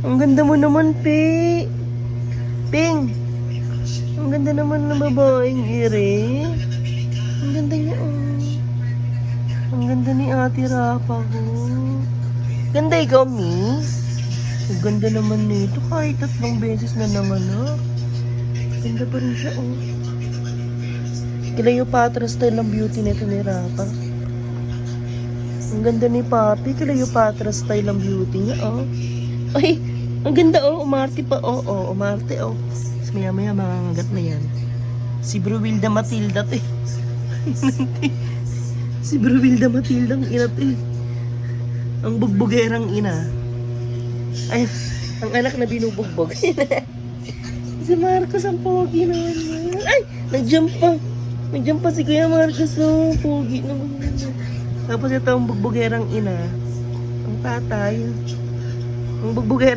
Ang ganda mo naman, Ping. Ang ganda naman ng babaeng ere. Ang ganda niya, oh. Ang ganda ni Ate Rafa ko. Ganda ikaw, Mi. Ang ganda naman nito. Kahit 3 beses na nanganak. Ganda pa rin siya, oh. Cleopatra style ang beauty nito ni Rafa. Ang ganda ni Papi. Cleopatra style ang beauty niya, oh. Ay, ang ganda, oh. Umarte pa, oh. Oh, umarte, oh. Tapos maya-maya mangangagat na yan. Si Bruwilda Matilda, to, eh. Si Bruwilda Matilda, ang ina, to, eh. Ang bugbugerang ina. Ay, ang anak na binubugbog. Si Marcos, ang pogi naman yan. Ay, nag-jump pa. Nag-jump pa si Kuya Marcos, oh. Pogi naman yan. Tapos ito ang bugbugerang ina. Ang tatay. Ang bugbugerang